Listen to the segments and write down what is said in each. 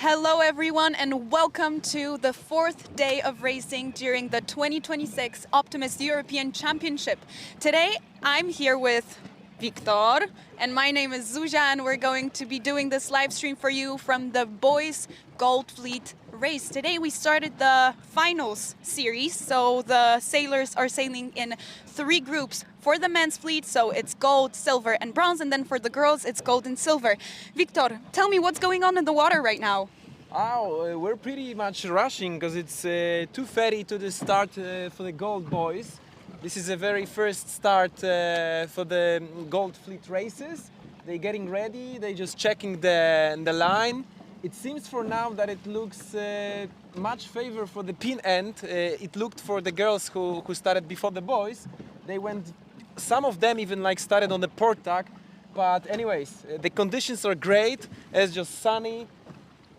Hello everyone and welcome to the fourth day of racing during the 2026 Optimist European Championship. Today I'm here with Wiktor and my name is Zuzanna and we're going to be doing this live stream for you from the Boys Gold Fleet race. Today we started the finals series, so the sailors are sailing in three groups. For the men's fleet, so it's gold, silver and bronze, and then for the girls it's gold and silver. Wiktor, tell me what's going on in the water right now. Oh, we're pretty much rushing because it's 2:30 to the start for the gold boys. This is the very first start for the gold fleet races. They're getting ready, they're just checking the line. It seems for now that it looks much favor for the pin end. It looked for the girls who started before the boys. They went, some of them even started on the port tack. But anyways, the conditions are great. It's just sunny.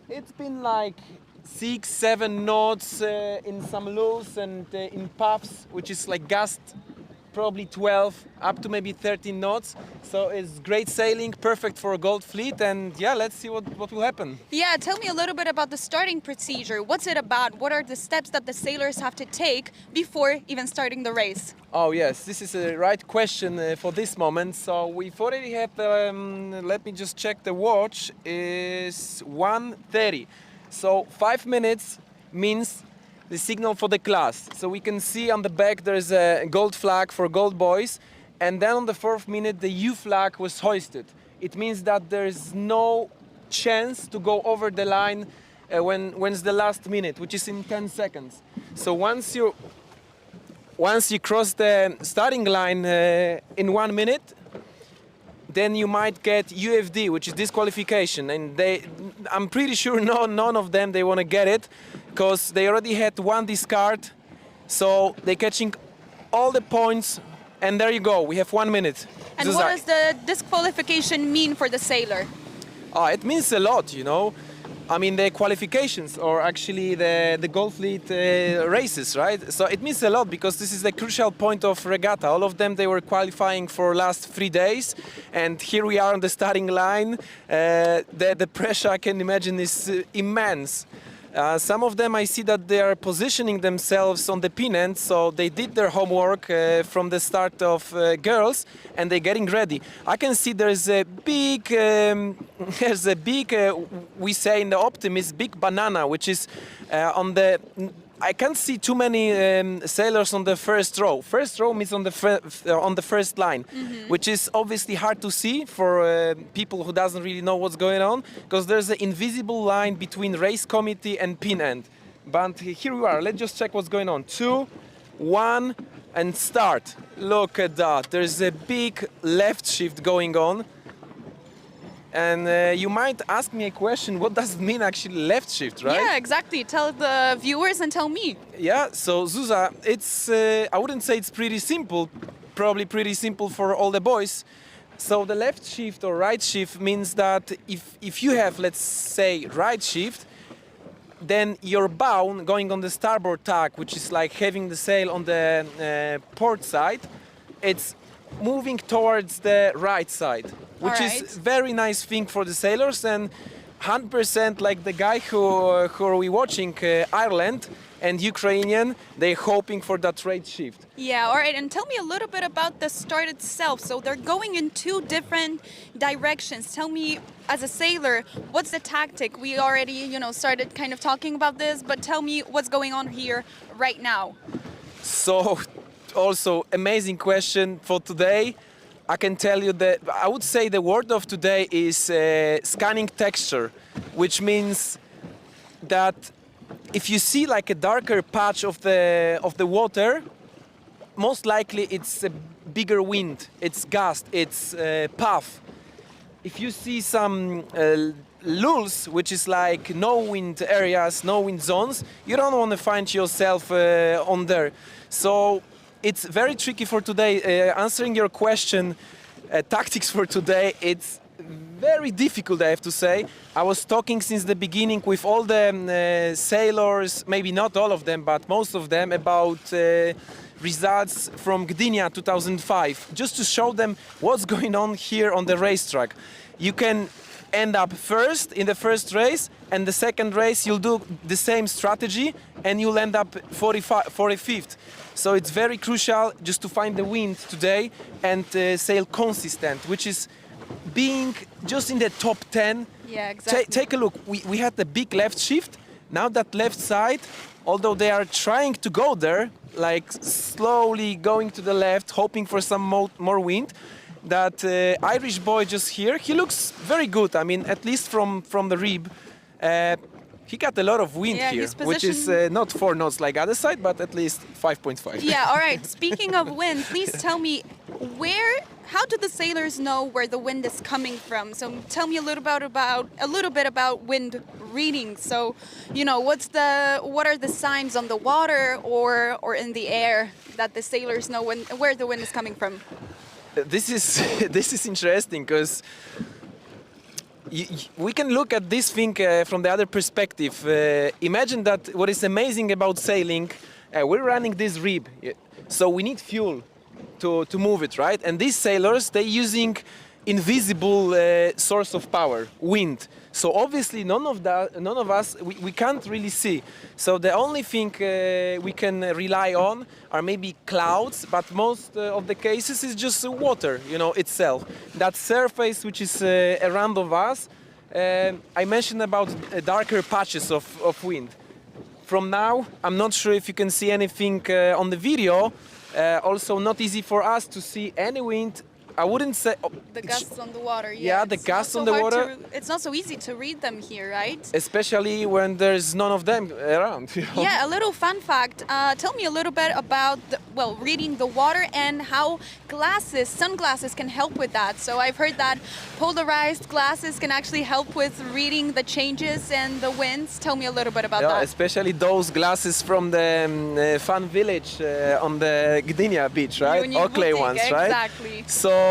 It's been 6-7 knots in some lulls and in puffs, which is gust probably 12 up to maybe 13 knots. So it's great sailing, perfect for a gold fleet, and yeah, let's see what will happen. Yeah, tell me a little bit about the starting procedure. What's it about? What are the steps that the sailors have to take before even starting the race? Oh yes, this is a right question for this moment. So we've already had, let me just check the watch, is 1:30. So 5 minutes means the signal for the class. So we can see on the back there's a gold flag for gold boys, and then on the 4th minute the U flag was hoisted. It means that there's no chance to go over the line when's the last minute, which is in 10 seconds. So once you cross the starting line in 1 minute, then you might get UFD, which is disqualification, and I'm pretty sure none of them they want to get it, because they already had one discard, so they're catching all the points, and there you go, we have 1 minute. And what does the disqualification mean for the sailor? It means a lot, you know. I mean, the qualifications, or actually the Gold Fleet races, right? So it means a lot because this is the crucial point of regatta. All of them, they were qualifying for last 3 days, and here we are on the starting line. The pressure, I can imagine, is immense. Some of them, I see that they are positioning themselves on the pin end, so they did their homework from the start of girls, and they're getting ready. I can see there's a big, we say in the Optimist, big banana, which is on the. I can't see too many sailors on the first row. First row means on the first line, which is obviously hard to see for people who doesn't really know what's going on, because there's an invisible line between race committee and pin end. But here we are. Let's just check what's going on. 2, 1, and start. Look at that. There's a big left shift going on. And you might ask me a question, what does it mean actually left shift, right? Yeah, exactly. Tell the viewers and tell me. Yeah, so Zuza, it's, I wouldn't say it's pretty simple, probably pretty simple for all the boys. So the left shift or right shift means that if you have, let's say, right shift, then your bow going on the starboard tack, which is like having the sail on the port side, it's moving towards the right side, which is very nice thing for the sailors, and 100% like the guy who are we watching, Ireland and Ukrainian, they're hoping for that right shift. Yeah, all right, and tell me a little bit about the start itself. So they're going in two different directions. Tell me, as a sailor, what's the tactic? We already, started kind of talking about this, but tell me what's going on here right now. So, also amazing question for today. I can tell you that I would say the word of today is scanning texture, which means that if you see like a darker patch of the water, most likely it's a bigger wind, it's gust, it's puff. If you see some lulls, which is like no wind areas, no wind zones, you don't want to find yourself on there. So it's very tricky for today. Answering your question, tactics for today, it's very difficult, I have to say. I was talking since the beginning with all the sailors, maybe not all of them, but most of them, about results from Gdynia 2005, just to show them what's going on here on the racetrack. You can end up first in the first race, and the second race you'll do the same strategy and you'll end up 45th. So it's very crucial just to find the wind today and sail consistent, which is being just in the top 10. Yeah, exactly. Take a look. We had the big left shift. Now that left side, although they are trying to go there, like slowly going to the left, hoping for some more wind, that Irish boy just here, he looks very good. I mean, at least from the rib, he got a lot of wind here, which is not 4 knots like other side, but at least 5.5. Yeah, all right. Speaking of wind, please tell me how do the sailors know where the wind is coming from? So tell me a little bit about wind reading. So, you know, what are the signs on the water or in the air that the sailors know where the wind is coming from? This is interesting because we can look at this thing from the other perspective. Imagine that what is amazing about sailing, we're running this rib, so we need fuel to move it, right? And these sailors, they're using invisible source of power, wind. So obviously none of us, we can't really see. So the only thing we can rely on are maybe clouds, but most of the cases is just water, you know, itself. That surface which is around of us, I mentioned about darker patches of wind. From now, I'm not sure if you can see anything on the video. Also not easy for us to see any wind. I wouldn't say... the gusts on the water, yeah. The gusts on the water. It's not so easy to read them here, right? Especially when there's none of them around. You know? Yeah, a little fun fact. Tell me a little bit about, reading the water and how sunglasses can help with that. So I've heard that polarized glasses can actually help with reading the changes and the winds. Tell me a little bit about that. Especially those glasses from the fun village on the Gdynia beach, right? Clay ones, right? Exactly. So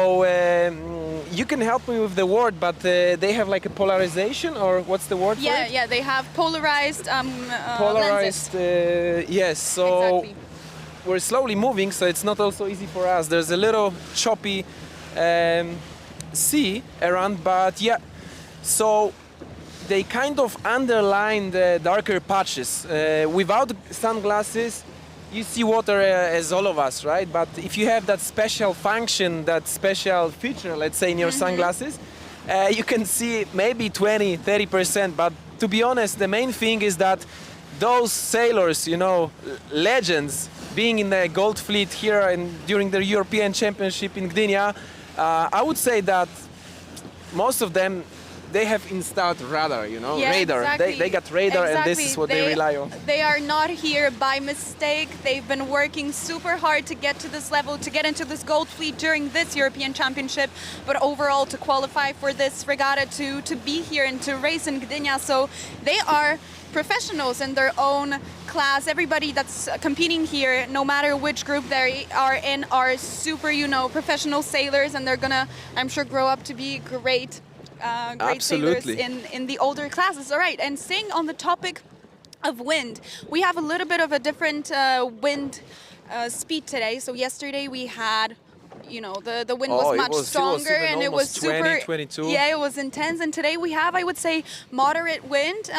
you can help me with the word, but they have like a polarization, or what's the word for it? Yeah, they have polarized lenses. Yes, so exactly. We're slowly moving, so it's not also easy for us. There's a little choppy sea around, but yeah, so they kind of underline the darker patches. Without sunglasses, you see water as all of us, right? But if you have that special function, that special feature, let's say in your sunglasses, you can see maybe 20-30%. But to be honest, the main thing is that those sailors, you know, legends, being in the Gold Fleet here and during the European Championship in Gdynia, I would say that most of them, they have installed radar, you know, radar. Exactly. They got radar, and this is what they rely on. They are not here by mistake. They've been working super hard to get to this level, to get into this Gold Fleet during this European Championship, but overall to qualify for this regatta, to be here and to race in Gdynia. So they are professionals in their own class. Everybody that's competing here, no matter which group they are in, are super, you know, professional sailors, and they're gonna, I'm sure, grow up to be great sailors in the older classes. All right, and staying on the topic of wind, we have a little bit of a different wind speed today. So yesterday we had, you know, the wind was much stronger, and it was super 22. Yeah, it was intense. And today we have, I would say, moderate wind.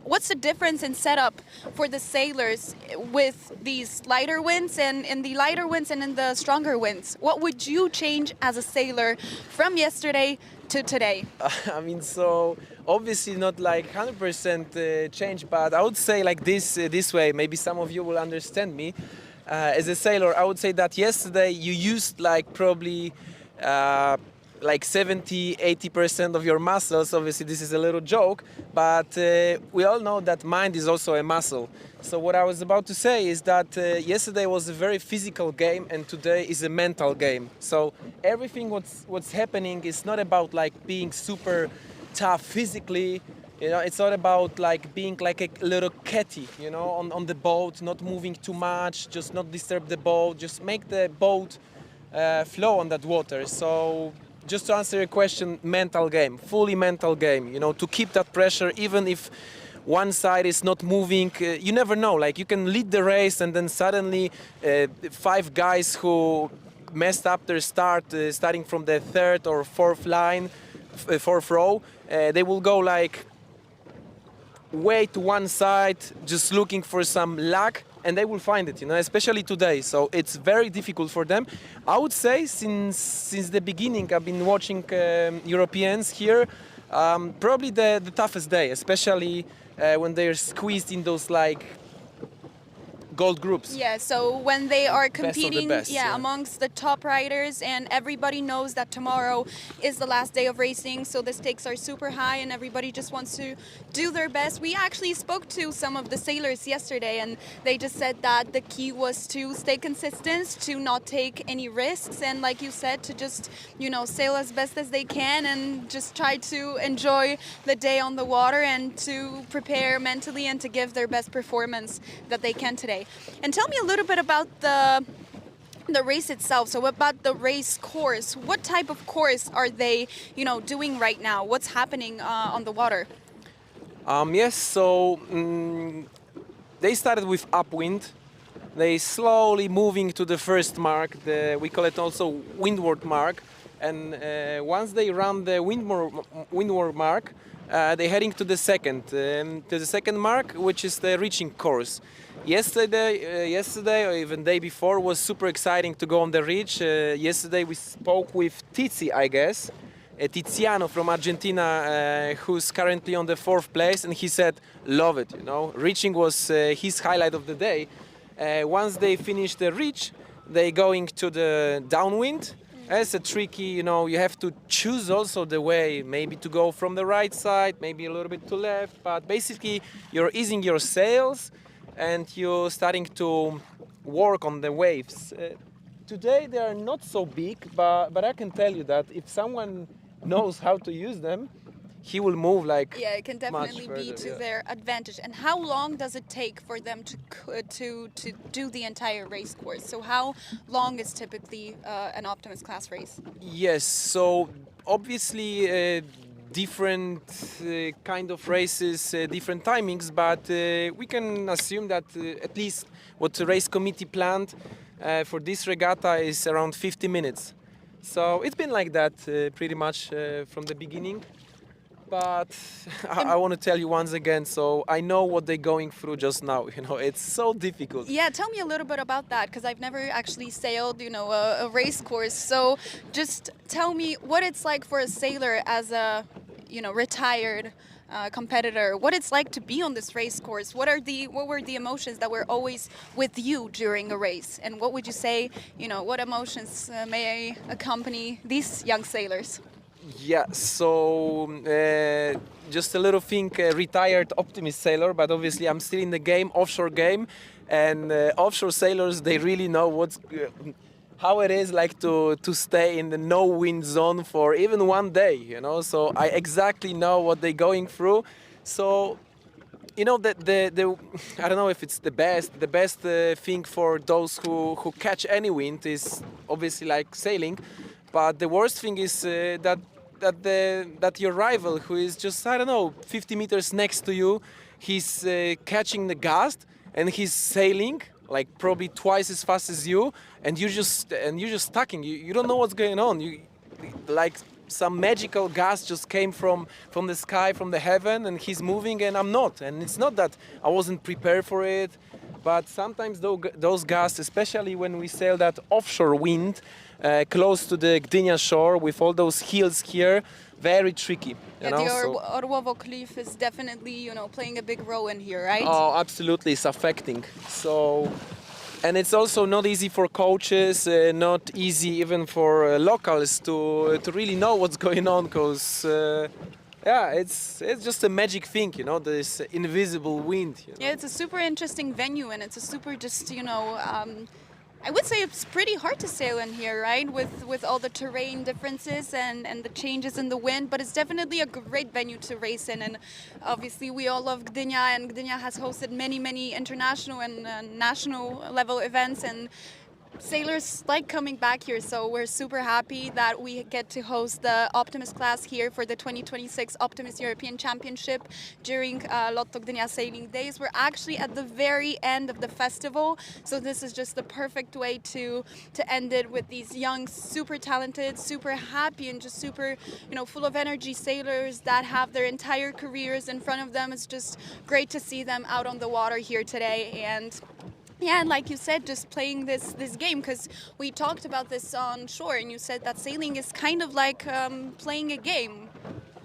What's the difference in setup for the sailors with these lighter winds and in the lighter winds and in the stronger winds? What would you change as a sailor from yesterday to today? I mean, so obviously not like 100% change, but I would say like this way, maybe some of you will understand me. As a sailor, I would say that yesterday you used like probably like 70-80% of your muscles. Obviously this is a little joke, but we all know that mind is also a muscle. So what I was about to say is that yesterday was a very physical game, and today is a mental game. So everything what's happening is not about like being super tough physically. You know, it's not about like being like a little catty, you know, on the boat, not moving too much, just not disturb the boat, just make the boat flow on that water. So just to answer your question, mental game, fully mental game, you know, to keep that pressure, even if one side is not moving, you never know, like you can lead the race and then suddenly 5 guys who messed up their start, starting from the 3rd or 4th line, fourth row, they will go like way to one side, just looking for some luck, and they will find it, especially today. So it's very difficult for them. I would say since the beginning, I've been watching Europeans here. Probably the toughest day, especially when they're squeezed in those like gold groups. Yeah, so when they are competing best, yeah. amongst the top riders, and everybody knows that tomorrow is the last day of racing, so the stakes are super high and everybody just wants to do their best. We actually spoke to some of the sailors yesterday, and they just said that the key was to stay consistent, to not take any risks, and like you said, to just sail as best as they can and just try to enjoy the day on the water and to prepare mentally and to give their best performance that they can today. And tell me a little bit about the race itself. So about the race course, what type of course are they, doing right now? What's happening on the water? Yes, so they started with upwind. They slowly moving to the first mark. We call it also windward mark. And once they run the windward mark, they're heading to the second mark, which is the reaching course. Yesterday or even day before was super exciting to go on the reach. Yesterday we spoke with Tizi, I guess, Tiziano from Argentina, who's currently on the 4th place, and he said, love it, Reaching was his highlight of the day. Once they finish the reach, they going to the downwind. It's a tricky, you have to choose also the way, maybe to go from the right side, maybe a little bit to left, but basically you're easing your sails and you're starting to work on the waves. Today they are not so big, but I can tell you that if someone knows how to use them, he will move like it can definitely much be further, to yeah. their advantage. And how long does it take for them to do the entire race course? So how long is typically an Optimist class race? Yes, so obviously different kind of races, different timings, but we can assume that at least what the race committee planned for this regatta is around 50 minutes. So it's been like that pretty much from the beginning. But I want to tell you once again, so I know what they're going through just now. It's so difficult. Yeah, tell me a little bit about that, because I've never actually sailed, a race course. So just tell me what it's like for a sailor as a, retired competitor. What it's like to be on this race course. What were the emotions that were always with you during a race? And what would you say, what emotions may accompany these young sailors? Yeah, so just a little thing, retired Optimist sailor, but obviously I'm still in the game, offshore game, and offshore sailors, they really know how it is like to stay in the no wind zone for even one day, so I exactly know what they're going through. So the I don't know if it's the best thing for those who catch any wind is obviously like sailing. But the worst thing is that your rival, who is just 50 meters next to you, he's catching the gust and he's sailing like probably twice as fast as you, and you're just stuck. You don't know what's going on. Like some magical gust just came from the sky, from the heaven, and he's moving, and I'm not. And it's not that I wasn't prepared for it, but sometimes those gusts, especially when we sail that offshore wind. Close to the Gdynia shore with all those hills here, very tricky. The Orłowo Cliff is definitely, playing a big role in here, right? Oh, absolutely, it's affecting. So, and it's also not easy for coaches, not easy even for locals to really know what's going on, because it's just a magic thing, this invisible wind. Yeah, it's a super interesting venue, and it's a super just, I would say it's pretty hard to sail in here, right? With all the terrain differences and the changes in the wind, but it's definitely a great venue to race in. And obviously we all love Gdynia, and Gdynia has hosted many international and national level events. And sailors like coming back here, so we're super happy that we get to host the Optimist class here for the 2026 Optimist European Championship during LOTTO Gdynia Sailing Days. We're actually at the very end of the festival, so this is just the perfect way to end it with these young, super talented, super happy, and just super, full of energy sailors that have their entire careers in front of them. It's just great to see them out on the water here today. And like you said, just playing this game, because we talked about this on shore, and you said that sailing is kind of like playing a game.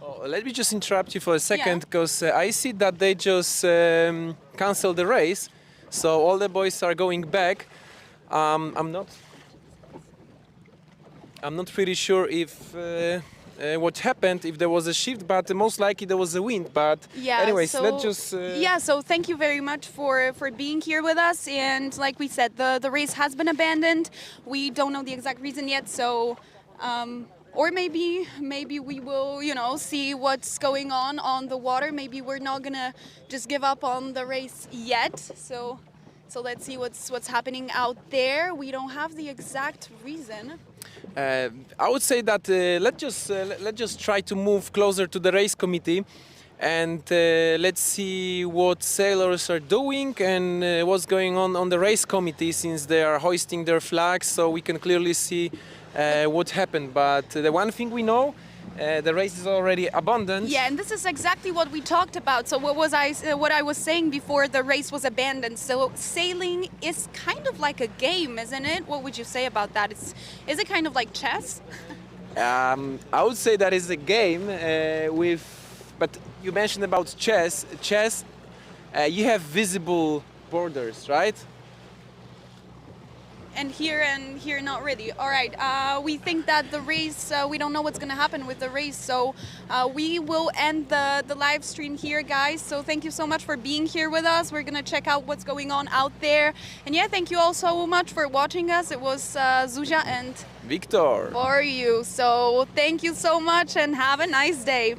Oh, let me just interrupt you for a second, because I see that they just canceled the race, so all the boys are going back. I'm not pretty sure if what happened, if there was a shift, but most likely there was a wind. But anyways, let's just... So thank you very much for being here with us. And like we said, the race has been abandoned. We don't know the exact reason yet, so... or maybe we will, see what's going on the water. Maybe we're not gonna just give up on the race yet. So let's see what's happening out there. We don't have the exact reason. I would say that let's just try to move closer to the race committee, and let's see what sailors are doing and what's going on the race committee, since they are hoisting their flags, so we can clearly see what happened. But the one thing we know, the race is already abandoned. Yeah, and this is exactly what we talked about. So what I was saying before the race was abandoned. So sailing is kind of like a game, isn't it? What would you say about that? Is it kind of like chess? I would say that is a game but you mentioned about chess. Chess, you have visible borders, right? And here not really. All right, we think that the race, we don't know what's going to happen with the race, so we will end the live stream here, guys. So thank you so much for being here with us. We're going to check out what's going on out there. And yeah, thank you all so much for watching us. It was Zuzia and Wiktor for you. So thank you so much and have a nice day.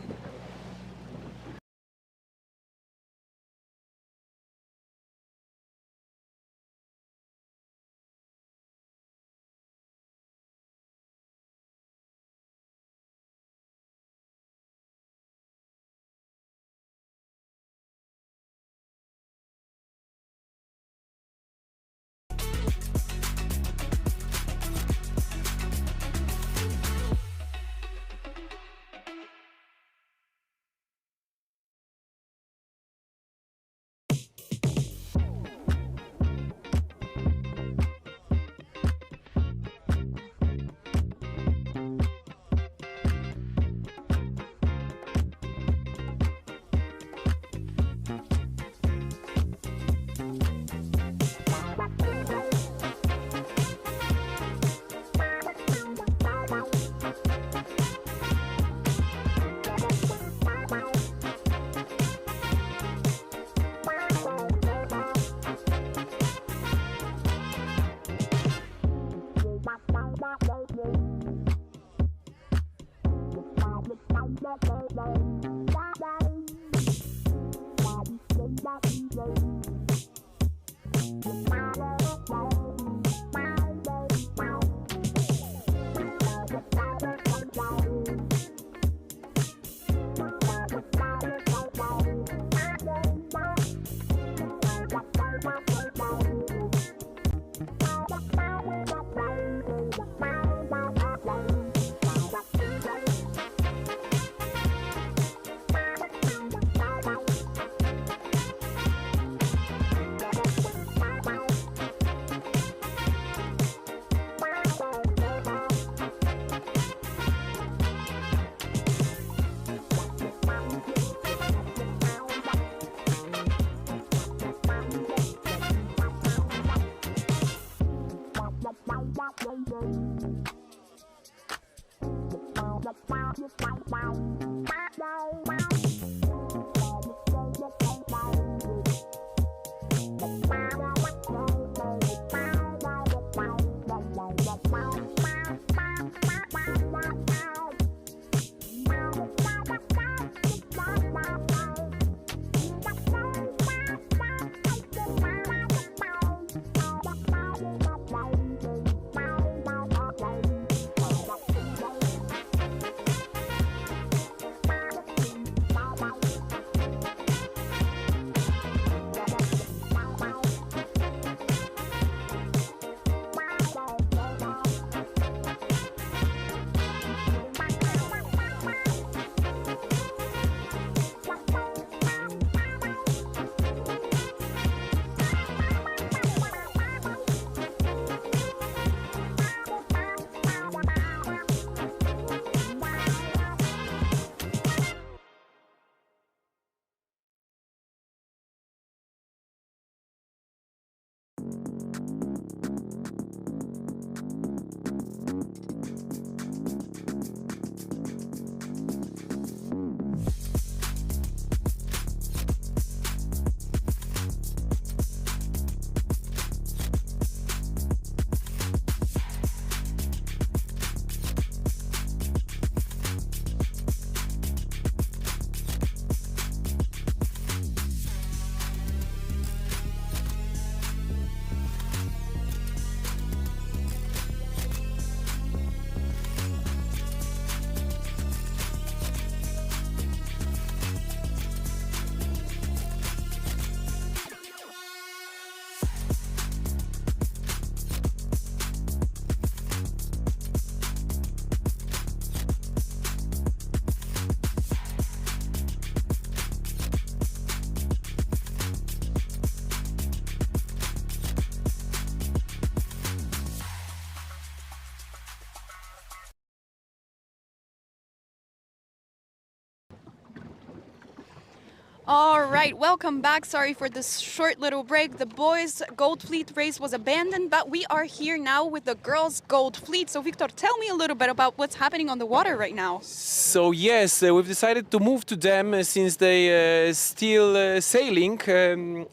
All right, welcome back. Sorry for this short little break. The boys' Gold Fleet race was abandoned, but we are here now with the girls' Gold Fleet. So, Victor, tell me a little bit about what's happening on the water right now. So yes, we've decided to move to them since they still sailing.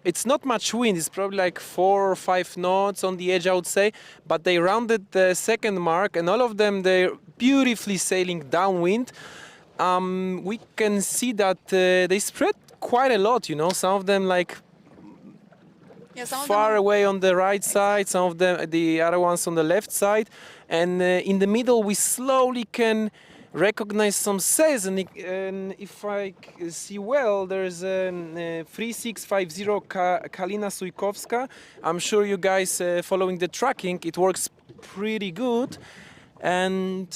It's not much wind. It's probably like 4 or 5 knots on the edge, I would say. But they rounded the second mark, and all of them they're beautifully sailing downwind. We can see that they spread quite a lot. Some of them like Yeah, some of far them away on the right side, some of them, the other ones on the left side, and in the middle we slowly can recognize some sails. And if I see well, there's a 3650 Kalina Sujkowska. I'm sure you guys following the tracking, it works pretty good, and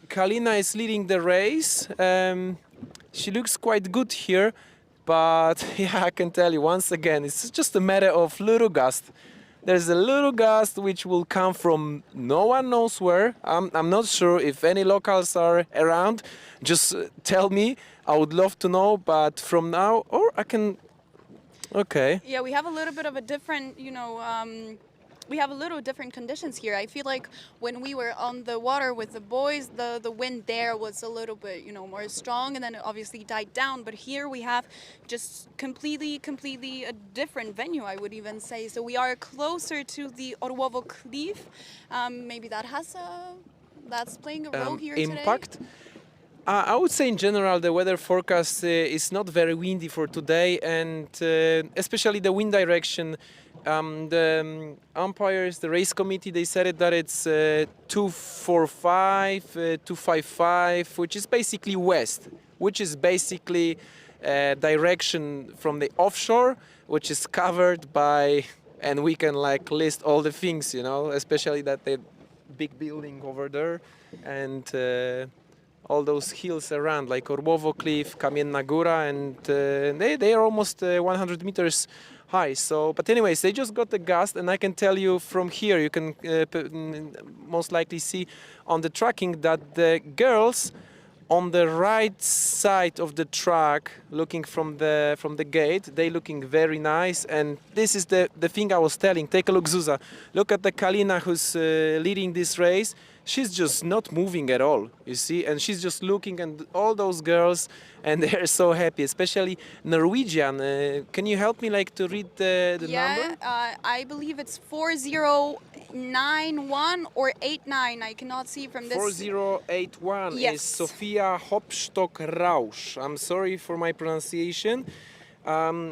Kalina is leading the race. She looks quite good here, but yeah, I can tell you once again, it's just a matter of little gust. There's a little gust which will come from no one knows where. I'm not sure if any locals are around. Just tell me. I would love to know. But from now, or I can. Okay. Yeah, we have a little bit of a different, we have a little different conditions here. I feel like when we were on the water with the boys, the wind there was a little bit, more strong, and then it obviously died down. But here we have just completely a different venue, I would even say. So we are closer to the Orłowo Cliff. Maybe that's playing a role here impact. today. I would say in general the weather forecast is not very windy for today, and especially the wind direction. The umpires, the race committee, they said it that it's 245, 255, which is basically west, which is basically direction from the offshore, which is covered by, and we can like list all the things, especially that the big building over there, and all those hills around, like Orłowo Cliff, Kamienna Góra, and they are almost 100 meters high. So, but anyways, they just got the gust, and I can tell you from here, you can most likely see on the tracking that the girls on the right side of the track, looking from the gate, they looking very nice. And this is the thing I was telling. Take a look, Zuza. Look at the Kalina who's leading this race. She's just not moving at all, you see, and she's just looking at all those girls, and they're so happy, especially Norwegian. Can you help me to read the number? Yeah, I believe it's 4091 or 89. I cannot see from this. 4081 Yes. is Sofia Hopstock-Rausch. I'm sorry for my pronunciation.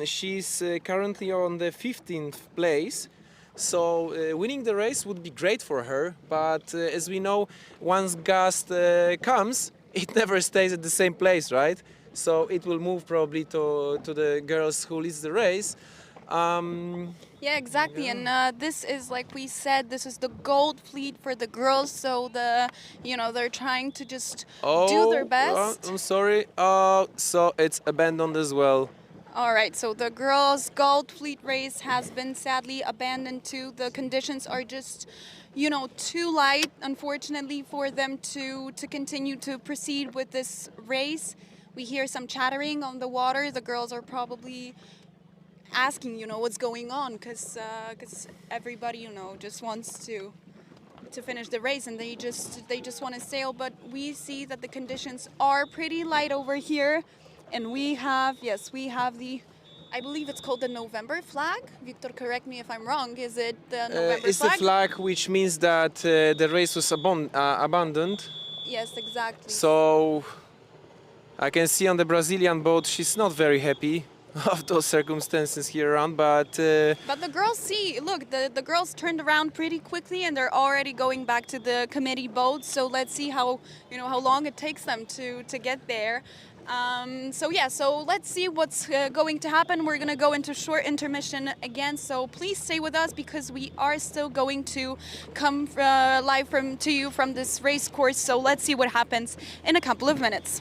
She's currently on the 15th place. So winning the race would be great for her, but as we know, once gust comes, it never stays at the same place, right? So it will move probably to the girls who leads the race. Yeah, exactly. Yeah. And this is, like we said, this is the Gold Fleet for the girls. So they're trying to just do their best. I'm sorry. So it's abandoned as well. All right, so the girls' Gold Fleet race has been sadly abandoned too. The conditions are just, too light, unfortunately, for them to continue to proceed with this race. We hear some chattering on the water. The girls are probably asking, what's going on, because everybody, just wants to finish the race, and they just want to sail. But we see that the conditions are pretty light over here. And we have the, I believe it's called the November flag. Victor, correct me if I'm wrong. Is it the November it's flag? It's the flag which means that the race was abandoned. Yes, exactly. So I can see on the Brazilian boat, she's not very happy of those circumstances here around, but the girls look, the girls turned around pretty quickly, and they're already going back to the committee boat. So let's see how long it takes them to get there. So let's see what's going to happen. We're going to go into short intermission again, so please stay with us, because we are still going to come live to you from this race course. So let's see what happens in a couple of minutes.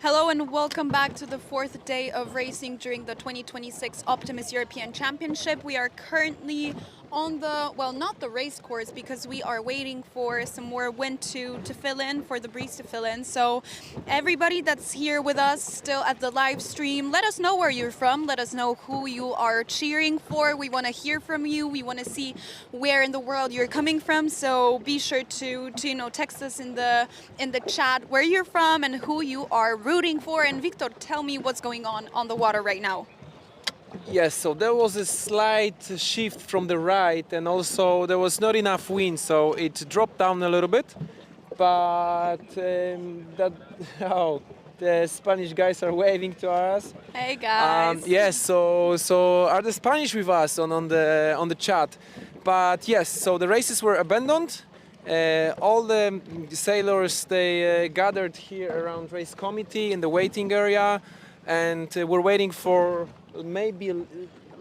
Hello and welcome back to the fourth day of racing during the 2026 Optimist European Championship. We are currently on the, well, not the race course because we are waiting for some more wind to fill in, for the breeze to fill in. So everybody that's here with us still at the live stream, let us know where you're from. Let us know who you are cheering for. We want to hear from you. We want to see where in the world you're coming from. So be sure to text us in the chat where you're from and who you are rooting for. And Wiktor, tell me what's going on the water right now. Yes, so there was a slight shift from the right, and also there was not enough wind, so it dropped down a little bit. But the Spanish guys are waving to us. Hey guys. Yes, so are the Spanish with us on the chat? But yes, so the races were abandoned. All the sailors, they gathered here around race committee in the waiting area, and we're waiting for maybe a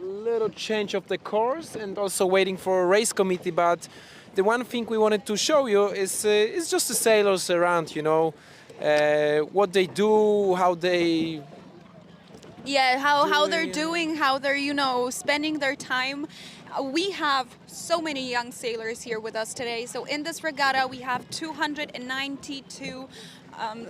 little change of the course, and also waiting for a race committee. But the one thing we wanted to show you is just the sailors around, what they do, how they... Yeah, how they're doing, how they're, spending their time. We have so many young sailors here with us today. So in this regatta, we have 292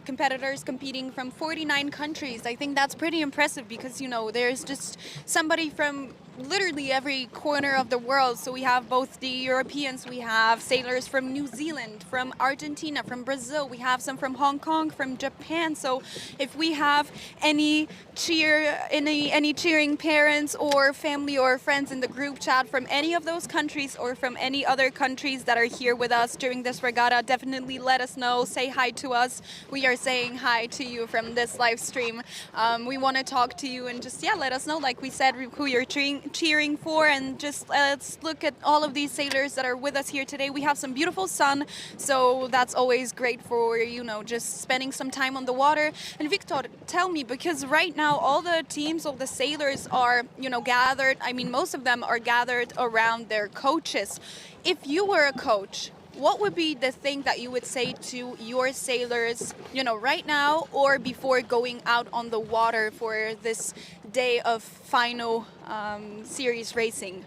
competitors competing from 49 countries. I think that's pretty impressive because, there's just somebody from literally every corner of the world. So we have both the Europeans, we have sailors from New Zealand, from Argentina, from Brazil, we have some from Hong Kong, from Japan. So if we have any cheering parents or family or friends in the group chat from any of those countries or from any other countries that are here with us during this regatta, definitely let us know, say hi to us. We are saying hi to you from this live stream. We want to talk to you and just, let us know, like we said, who you're cheering for, and just let's look at all of these sailors that are with us here today. We have some beautiful sun, so that's always great for, just spending some time on the water. And Wiktor, tell me, because right now all the teams, all the sailors are, gathered, most of them are gathered around their coaches. If you were a coach, what would be the thing that you would say to your sailors, right now or before going out on the water for this day of final series racing?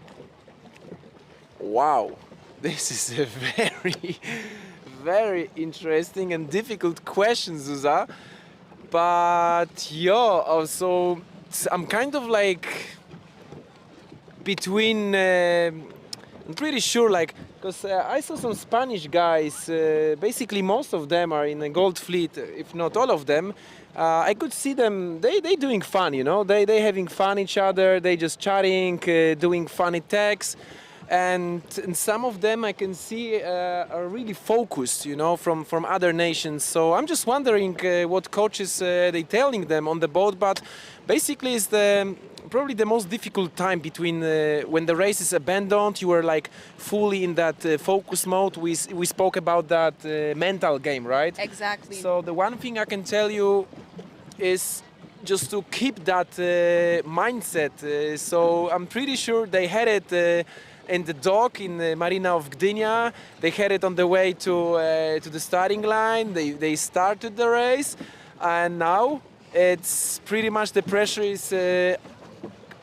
Wow, this is a very, very interesting and difficult question, Zuza. But yeah, also I'm kind of like between. I'm pretty sure, like, because I saw some Spanish guys. Basically, most of them are in a gold fleet, if not all of them. I could see them. They doing fun, you know. They having fun each other. They just chatting, doing funny texts. And some of them I can see are really focused, you know, from other nations. So I'm just wondering what coaches they telling them on the boat. But basically, it's probably the most difficult time between when the race is abandoned. You were like fully in that focus mode. We spoke about that mental game, right? Exactly. So the one thing I can tell you is just to keep that mindset. So I'm pretty sure they had it. In the dock in the marina of Gdynia. They had it on the way to the starting line. They started the race, and now it's pretty much the pressure is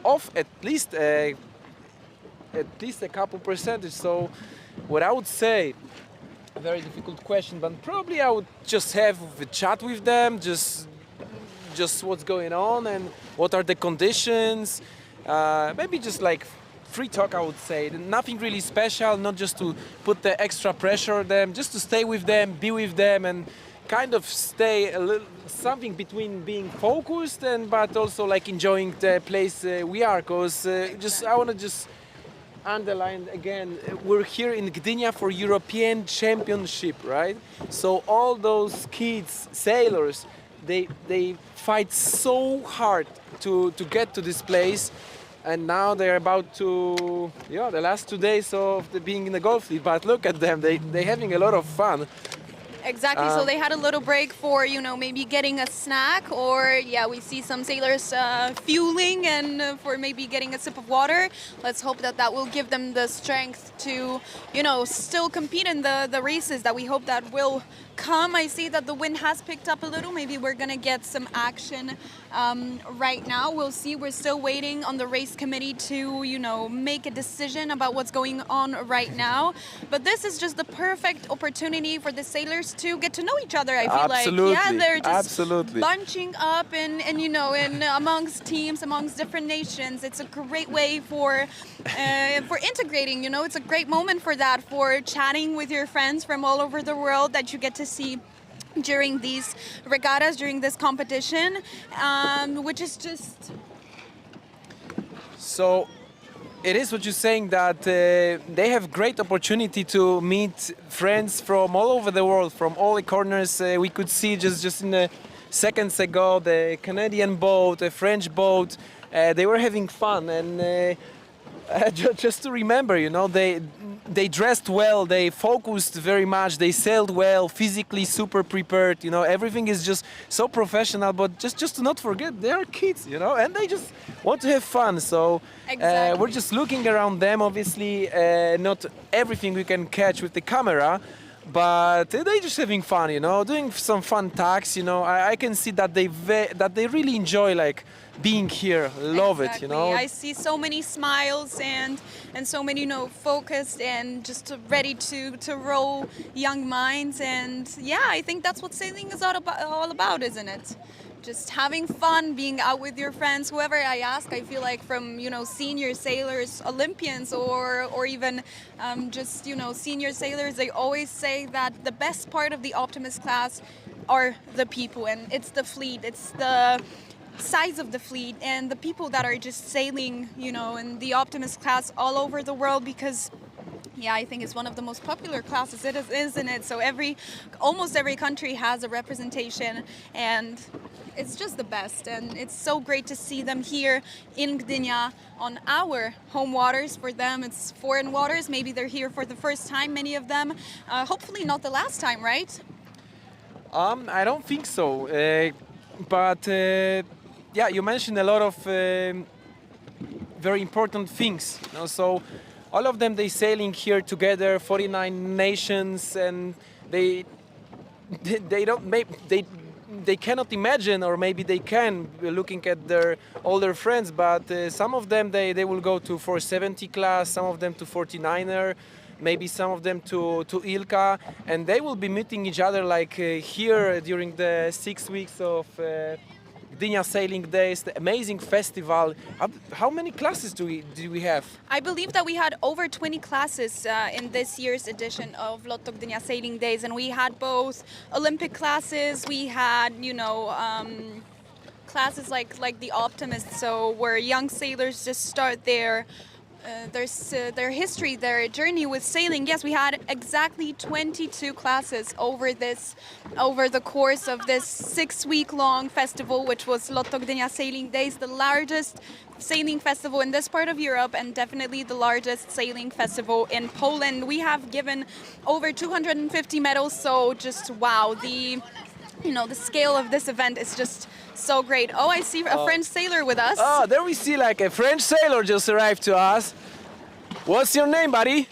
off at least a couple percentage. So what I would say, a very difficult question, but probably I would just have a chat with them, just what's going on and what are the conditions. Maybe just like free talk, I would say. Nothing really special, not just to put the extra pressure on them, just to stay with them, be with them, and kind of stay a little something between being focused and but also like enjoying the place we are. Because I want to just underline again, we're here in Gdynia for European Championship, right? So all those kids, sailors, they fight so hard to get to this place. And now they're about to, the last 2 days of being in the Gulf fleet. But look at them, they're having a lot of fun. Exactly. So they had a little break for, maybe getting a snack, or we see some sailors fueling and for maybe getting a sip of water. Let's hope that will give them the strength to, still compete in the races that we hope that will come. I see that the wind has picked up a little. Maybe we're gonna get some action right now. We'll see. We're still waiting on the race committee to, make a decision about what's going on right now. But this is just the perfect opportunity for the sailors to get to know each other. I feel Absolutely. like, they're just Absolutely. bunching up and in amongst teams, amongst different nations. It's a great way for integrating. It's a great moment for that, for chatting with your friends from all over the world that you get to see during these regattas, during this competition, which is just... So it is what you're saying, that they have great opportunity to meet friends from all over the world, from all the corners. We could see just in the seconds ago the Canadian boat, the French boat. They were having fun, and just to remember, they dressed well, they focused very much, they sailed well, physically super prepared, everything is just so professional. But just to not forget, they are kids, and they just want to have fun. So Exactly. we're just looking around them. Obviously, not everything we can catch with the camera, but they just having fun, doing some fun tasks. I can see that they really enjoy like being here, love Exactly. it. I see so many smiles and so many, focused and just ready to roll young minds. And I think that's what sailing is all about, isn't it? Just having fun, being out with your friends. Whoever I ask, I feel like from, senior sailors, Olympians, or even just, senior sailors, they always say that the best part of the Optimist class are the people, and it's the fleet, it's the size of the fleet and the people that are just sailing, in the Optimist class all over the world, because I think it's one of the most popular classes, isn't it? So almost every country has a representation, and it's just the best. And it's so great to see them here in Gdynia on our home waters. For them, it's foreign waters. Maybe they're here for the first time, many of them. Hopefully not the last time, right? I don't think so. But you mentioned a lot of very important things. So all of them, they sailing here together, 49 nations, and they they cannot imagine, or maybe they can, looking at their older friends, but some of them they will go to 470 class, some of them to 49er, maybe some of them to Ilka, and they will be meeting each other like here during the 6 weeks of Gdynia Sailing Days, the amazing festival. How many classes do we have? I believe that we had over 20 classes in this year's edition of LOTTO Gdynia Sailing Days, and we had both Olympic classes, we had, classes like the Optimist, so where young sailors just start their history, their journey with sailing. Yes, we had exactly 22 classes over the course of this 6-week-long festival, which was LOTTO Gdynia Sailing Days, the largest sailing festival in this part of Europe and definitely the largest sailing festival in Poland. We have given over 250 medals, so just wow, the scale of this event is just so great. Oh, I see a French sailor with us. Oh, there we see like a French sailor just arrived to us. What's your name, buddy?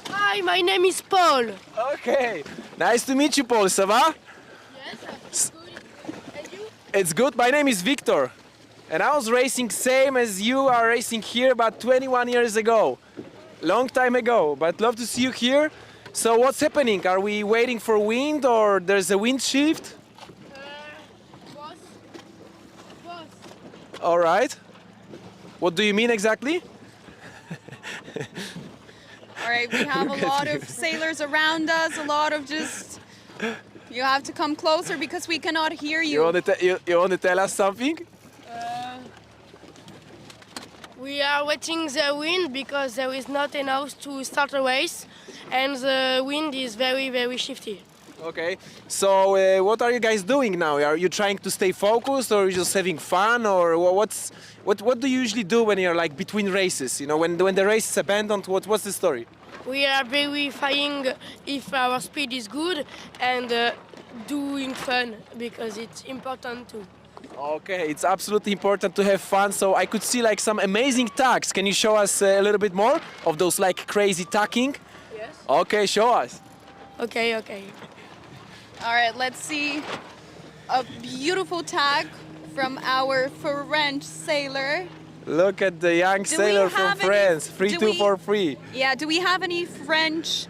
Hi, my name is Paul. Okay, nice to meet you, Paul. Ça va? Yes, I'm good. And you? It's good. My name is Wiktor, and I was racing same as you are racing here, about 21 years ago. Long time ago, but love to see you here. So what's happening? Are we waiting for wind, or there's a wind shift? Boss. All right. What do you mean exactly? All right, we have a lot of sailors around us, a lot of just... You have to come closer because we cannot hear you. You want to tell us something? We are waiting the wind because there is not enough to start a race, and the wind is very, very shifty. Okay. So what are you guys doing now? Are you trying to stay focused, or are you just having fun, or what do you usually do when you're like between races? When the race is abandoned, what's the story? We are verifying if our speed is good and doing fun because it's important too. Okay, it's absolutely important to have fun. So I could see like some amazing tacks. Can you show us a little bit more of those like crazy tacking? Yes. Okay, show us. Okay. All right, let's see a beautiful tag from our French sailor. Look at the young sailor from France. 3-2 for free. Yeah, do we have any French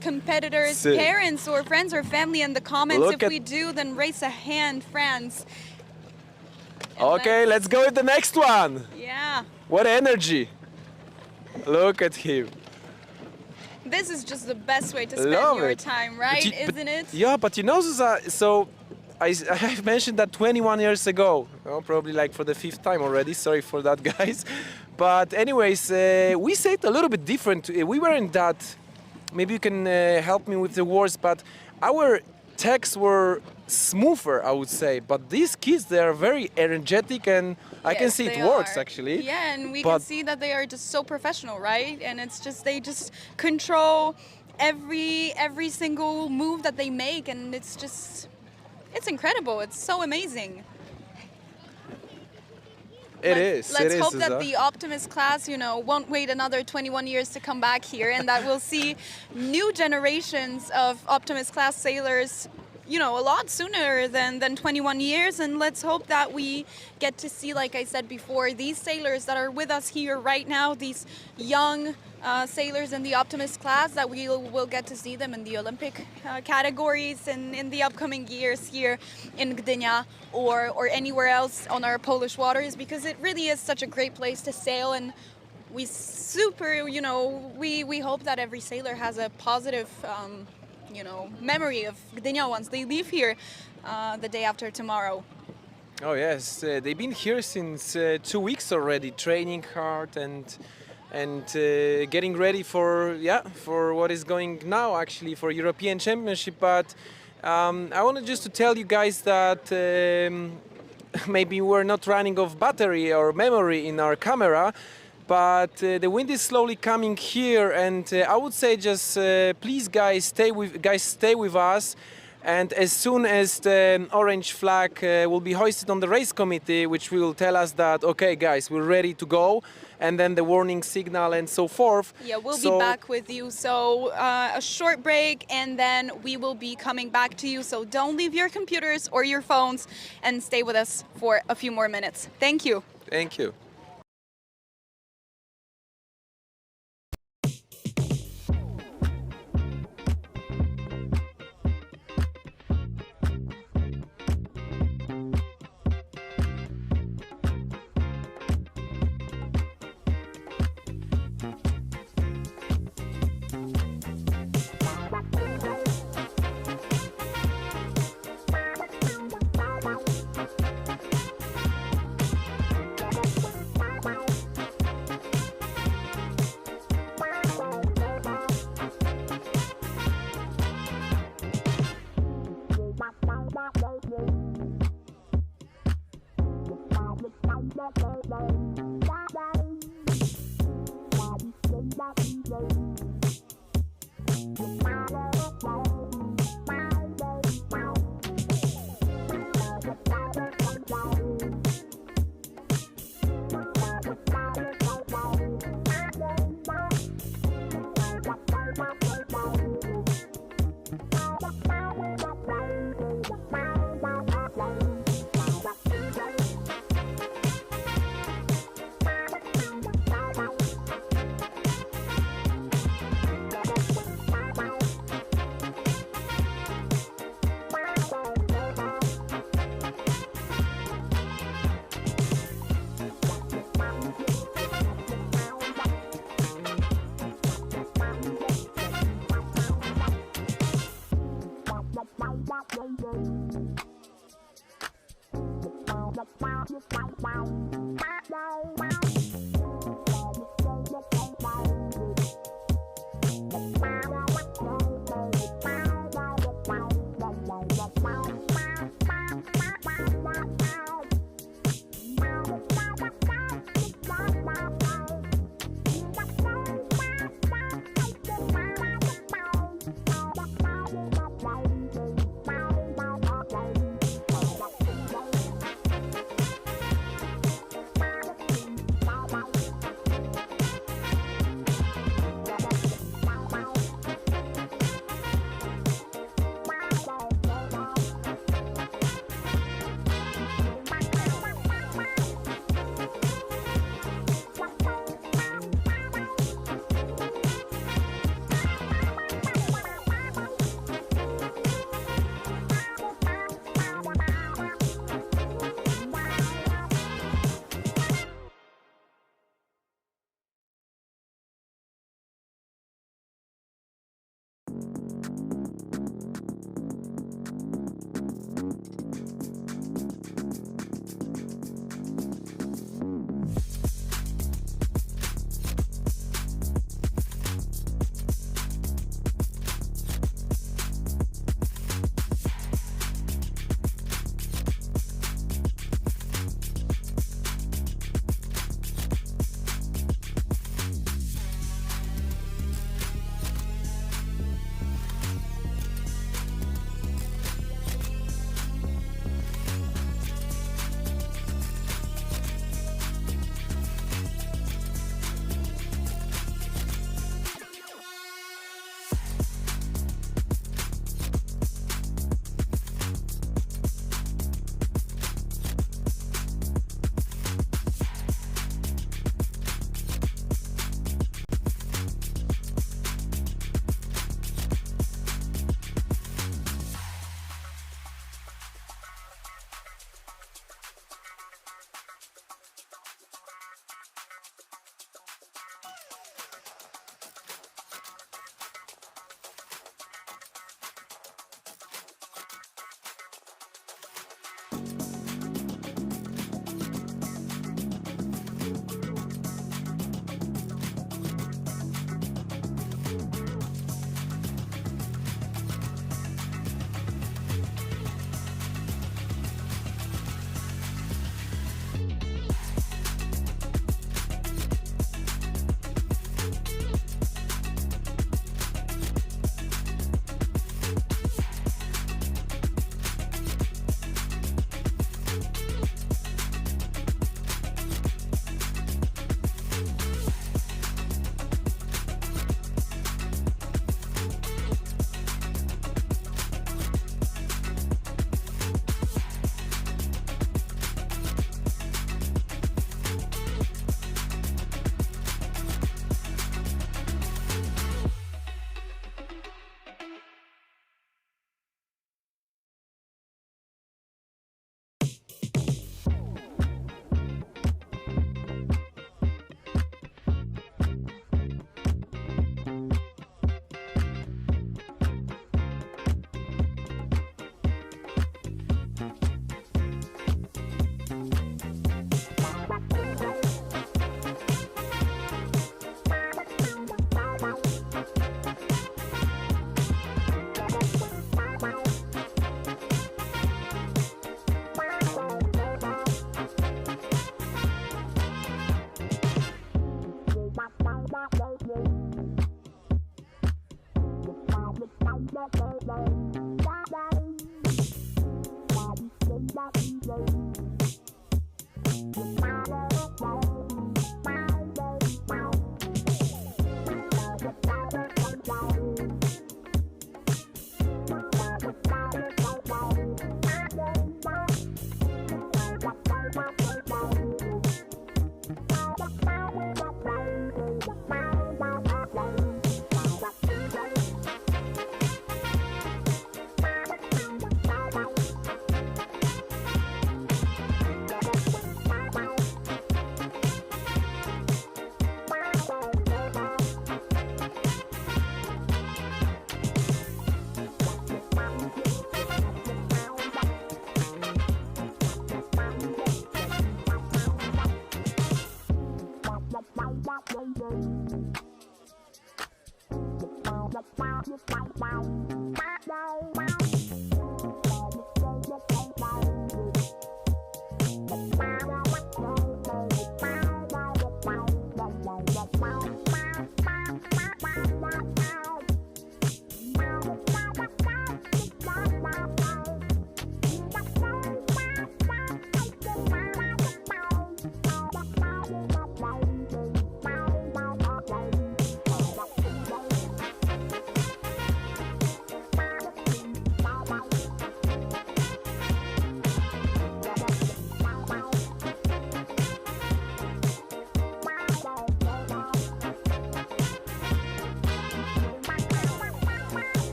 competitors, parents or friends or family in the comments? If we do, then raise a hand, France. And okay, let's go with the next one. Yeah. What energy. Look at him. This is just the best way to spend your time, right? Isn't it? Yeah, but Zuzanna, so I've mentioned that 21 years ago, probably like for the 5th time already, sorry for that, guys. But anyways, we say it a little bit different. We weren't that, maybe you can help me with the words, but our texts were smoother, I would say. But these kids, they are very energetic, and I can see it works actually. Yeah, and we can see that they are just so professional, right? And it's just, they just control every single move that they make, and it's just, it's incredible. It's so amazing. Let's hope that the Optimist class, won't wait another 21 years to come back here, and that we'll see new generations of Optimist class sailors, a lot sooner than 21 years. And let's hope that we get to see, like I said before, these sailors that are with us here right now, these young sailors in the Optimist class, that we will get to see them in the Olympic categories and in the upcoming years here in Gdynia or anywhere else on our Polish waters, because it really is such a great place to sail. And we we hope that every sailor has a positive memory of Gdynia once they leave here the day after tomorrow. Oh yes, they've been here since 2 weeks already, training hard and getting ready for what is going now actually for European Championship. But I wanted just to tell you guys that maybe we're not running off battery or memory in our camera, but the wind is slowly coming here, and I would say just please guys stay with us. And as soon as the orange flag will be hoisted on the race committee, which will tell us that, okay, guys, we're ready to go, and then the warning signal and so forth. Yeah, we'll be back with you. So a short break, and then we will be coming back to you. So don't leave your computers or your phones, and stay with us for a few more minutes. Thank you. Thank you.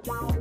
Wow.